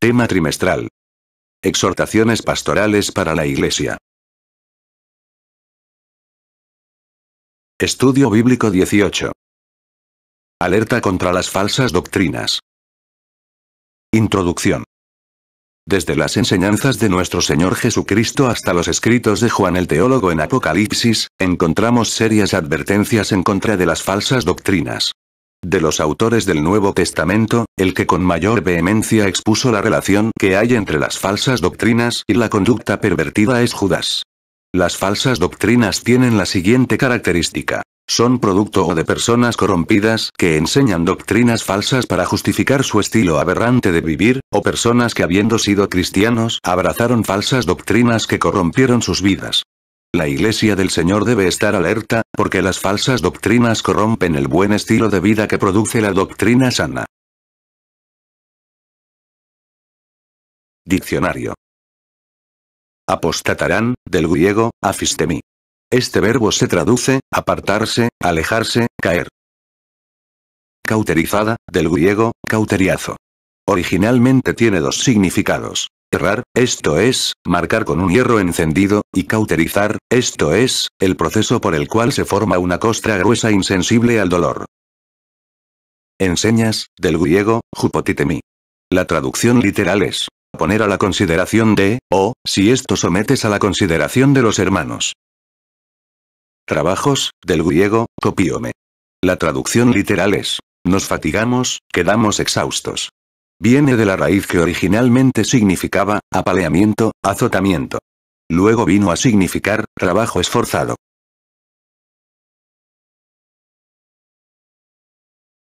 Tema trimestral. Exhortaciones pastorales para la Iglesia. Estudio bíblico 18. Alerta contra las falsas doctrinas. Introducción. Desde las enseñanzas de nuestro Señor Jesucristo hasta los escritos de Juan el teólogo en Apocalipsis, encontramos serias advertencias en contra de las falsas doctrinas. De los autores del Nuevo Testamento, el que con mayor vehemencia expuso la relación que hay entre las falsas doctrinas y la conducta pervertida es Judas. Las falsas doctrinas tienen la siguiente característica. Son producto o de personas corrompidas que enseñan doctrinas falsas para justificar su estilo aberrante de vivir, o personas que habiendo sido cristianos abrazaron falsas doctrinas que corrompieron sus vidas. La Iglesia del Señor debe estar alerta, porque las falsas doctrinas corrompen el buen estilo de vida que produce la doctrina sana. Diccionario. Apostatarán, del griego, afistemi. Este verbo se traduce, apartarse, alejarse, caer. Cauterizada, del griego, cauteriazo. Originalmente tiene dos significados. Errar, esto es, marcar con un hierro encendido, y cauterizar, esto es, el proceso por el cual se forma una costra gruesa insensible al dolor. Enseñas, del griego, jupotitemi. La traducción literal es, poner a la consideración de, o, si esto sometes a la consideración de los hermanos. Trabajos, del griego, kopiome. La traducción literal es, nos fatigamos, quedamos exhaustos. Viene de la raíz que originalmente significaba, apaleamiento, azotamiento. Luego vino a significar, trabajo esforzado.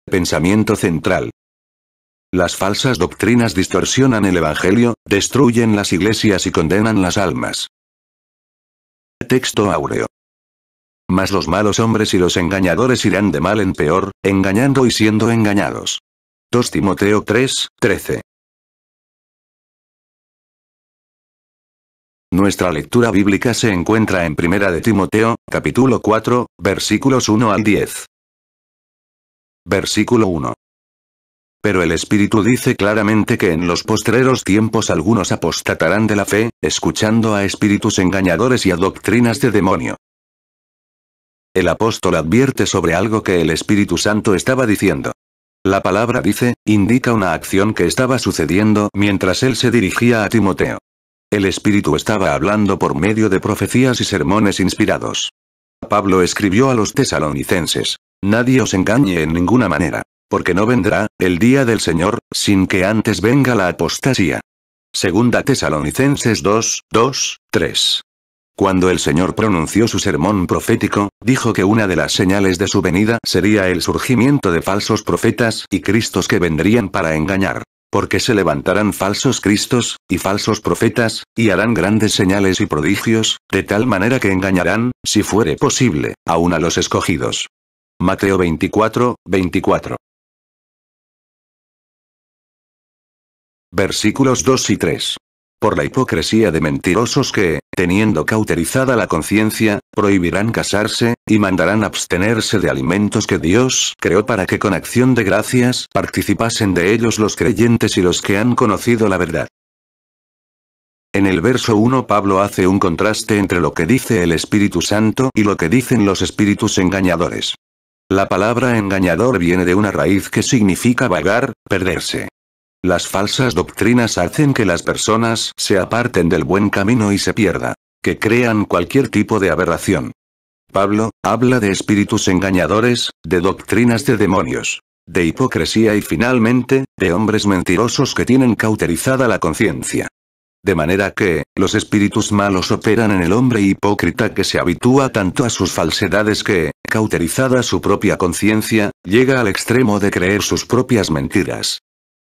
Pensamiento central. Las falsas doctrinas distorsionan el Evangelio, destruyen las iglesias y condenan las almas. Texto áureo. Mas los malos hombres y los engañadores irán de mal en peor, engañando y siendo engañados. 2 Timoteo 3, 13. Nuestra lectura bíblica se encuentra en 1 de Timoteo, capítulo 4, versículos 1 al 10. Versículo 1. Pero el Espíritu dice claramente que en los postreros tiempos algunos apostatarán de la fe, escuchando a espíritus engañadores y a doctrinas de demonio. El apóstol advierte sobre algo que el Espíritu Santo estaba diciendo. La palabra dice, indica una acción que estaba sucediendo mientras él se dirigía a Timoteo. El Espíritu estaba hablando por medio de profecías y sermones inspirados. Pablo escribió a los tesalonicenses, nadie os engañe en ninguna manera, porque no vendrá el día del Señor, sin que antes venga la apostasía. Segunda Tesalonicenses 2, 2, 3. Cuando el Señor pronunció su sermón profético, dijo que una de las señales de su venida sería el surgimiento de falsos profetas y cristos que vendrían para engañar. Porque se levantarán falsos cristos, y falsos profetas, y harán grandes señales y prodigios, de tal manera que engañarán, si fuere posible, aun a los escogidos. Mateo 24, 24. Versículos 2 y 3. Por la hipocresía de mentirosos que, teniendo cauterizada la conciencia, prohibirán casarse, y mandarán abstenerse de alimentos que Dios creó para que con acción de gracias participasen de ellos los creyentes y los que han conocido la verdad. En el verso 1 Pablo hace un contraste entre lo que dice el Espíritu Santo y lo que dicen los espíritus engañadores. La palabra engañador viene de una raíz que significa vagar, perderse. Las falsas doctrinas hacen que las personas se aparten del buen camino y se pierda, que crean cualquier tipo de aberración. Pablo habla de espíritus engañadores, de doctrinas de demonios, de hipocresía y finalmente, de hombres mentirosos que tienen cauterizada la conciencia. De manera que, los espíritus malos operan en el hombre hipócrita que se habitúa tanto a sus falsedades que, cauterizada su propia conciencia, llega al extremo de creer sus propias mentiras.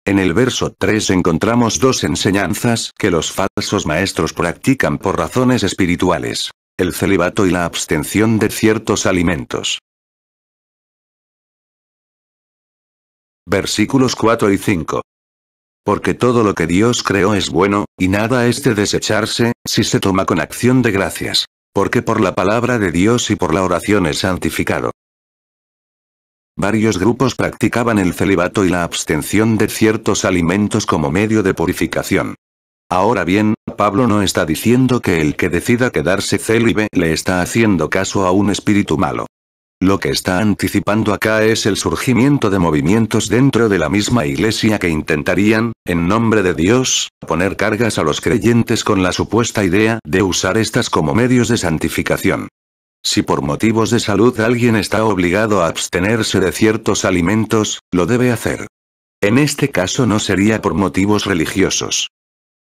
En el verso 3 encontramos dos enseñanzas que los falsos maestros practican por razones espirituales: el celibato y la abstención de ciertos alimentos. Versículos 4 y 5. Porque todo lo que Dios creó es bueno, y nada es de desecharse, si se toma con acción de gracias. Porque por la palabra de Dios y por la oración es santificado. varios grupos practicaban el celibato y la abstención de ciertos alimentos como medio de purificación. Ahora bien, Pablo no está diciendo que el que decida quedarse célibe le está haciendo caso a un espíritu malo. Lo que está anticipando acá es el surgimiento de movimientos dentro de la misma iglesia que intentarían, en nombre de Dios, poner cargas a los creyentes con la supuesta idea de usar estas como medios de santificación. Si por motivos de salud alguien está obligado a abstenerse de ciertos alimentos, lo debe hacer. En este caso no sería por motivos religiosos.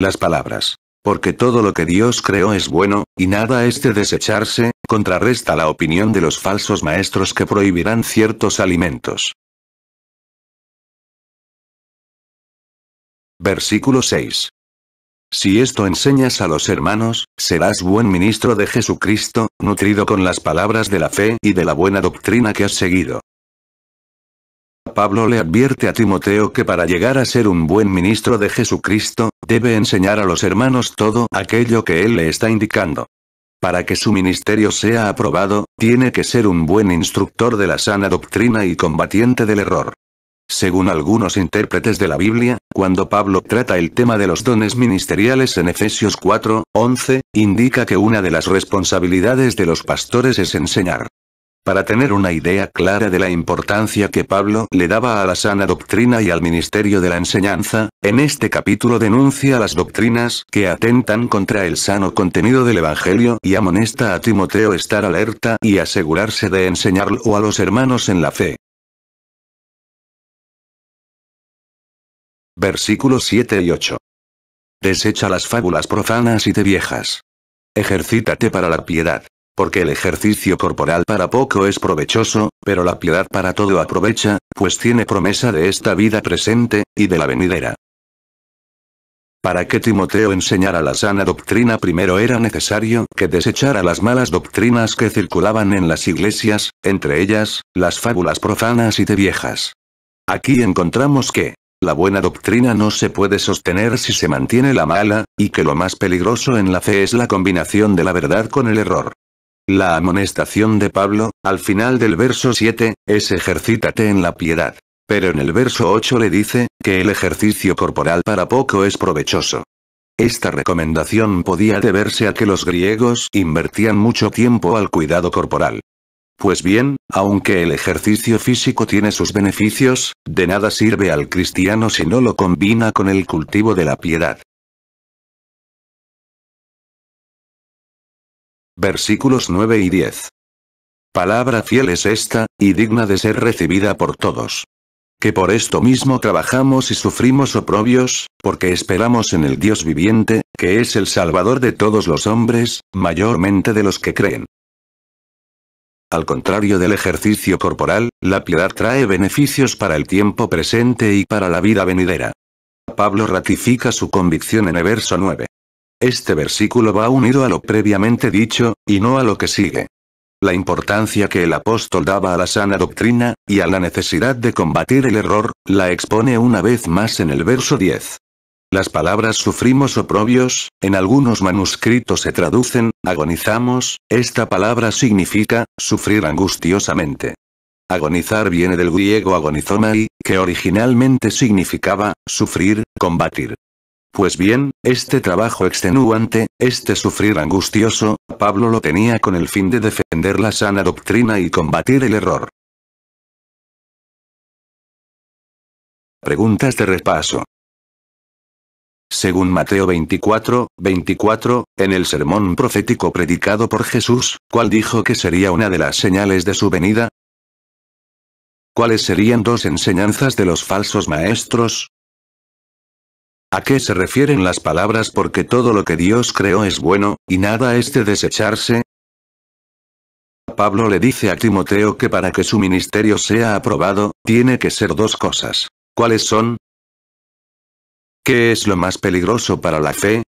Las palabras, porque todo lo que Dios creó es bueno, y nada es de desecharse, contrarresta la opinión de los falsos maestros que prohibirán ciertos alimentos. Versículo 6. Si esto enseñas a los hermanos, serás buen ministro de Jesucristo, nutrido con las palabras de la fe y de la buena doctrina que has seguido. Pablo le advierte a Timoteo que para llegar a ser un buen ministro de Jesucristo, debe enseñar a los hermanos todo aquello que él le está indicando. Para que su ministerio sea aprobado, tiene que ser un buen instructor de la sana doctrina y combatiente del error. Según algunos intérpretes de la Biblia, cuando Pablo trata el tema de los dones ministeriales en Efesios 4:11, indica que una de las responsabilidades de los pastores es enseñar. Para tener una idea clara de la importancia que Pablo le daba a la sana doctrina y al ministerio de la enseñanza, en este capítulo denuncia las doctrinas que atentan contra el sano contenido del Evangelio y amonesta a Timoteo estar alerta y asegurarse de enseñarlo a los hermanos en la fe. Versículos 7 y 8. Desecha las fábulas profanas y de viejas. Ejercítate para la piedad. Porque el ejercicio corporal para poco es provechoso, pero la piedad para todo aprovecha, pues tiene promesa de esta vida presente, y de la venidera. Para que Timoteo enseñara la sana doctrina primero era necesario que desechara las malas doctrinas que circulaban en las iglesias, entre ellas, las fábulas profanas y de viejas. Aquí encontramos que la buena doctrina no se puede sostener si se mantiene la mala, y que lo más peligroso en la fe es la combinación de la verdad con el error. La amonestación de Pablo, al final del verso 7, es ejercítate en la piedad. Pero en el verso 8 le dice, que el ejercicio corporal para poco es provechoso. Esta recomendación podía deberse a que los griegos invertían mucho tiempo al cuidado corporal. Pues bien, aunque el ejercicio físico tiene sus beneficios, de nada sirve al cristiano si no lo combina con el cultivo de la piedad. Versículos 9 y 10. Palabra fiel es esta, y digna de ser recibida por todos. Que por esto mismo trabajamos y sufrimos oprobios, porque esperamos en el Dios viviente, que es el Salvador de todos los hombres, mayormente de los que creen. Al contrario del ejercicio corporal, la piedad trae beneficios para el tiempo presente y para la vida venidera. Pablo ratifica su convicción en el verso 9. Este versículo va unido a lo previamente dicho, y no a lo que sigue. La importancia que el apóstol daba a la sana doctrina, y a la necesidad de combatir el error, la expone una vez más en el verso 10. Las palabras sufrimos oprobios, en algunos manuscritos se traducen, agonizamos, esta palabra significa, sufrir angustiosamente. Agonizar viene del griego agonizomai, que originalmente significaba, sufrir, combatir. Pues bien, este trabajo extenuante, este sufrir angustioso, Pablo lo tenía con el fin de defender la sana doctrina y combatir el error. Preguntas de repaso. Según Mateo 24:24, en el sermón profético predicado por Jesús, ¿cuál dijo que sería una de las señales de su venida? ¿Cuáles serían dos enseñanzas de los falsos maestros? ¿A qué se refieren las palabras porque todo lo que Dios creó es bueno, y nada es de desecharse? Pablo le dice a Timoteo que para que su ministerio sea aprobado, tiene que ser dos cosas. ¿Cuáles son? ¿Qué es lo más peligroso para la fe?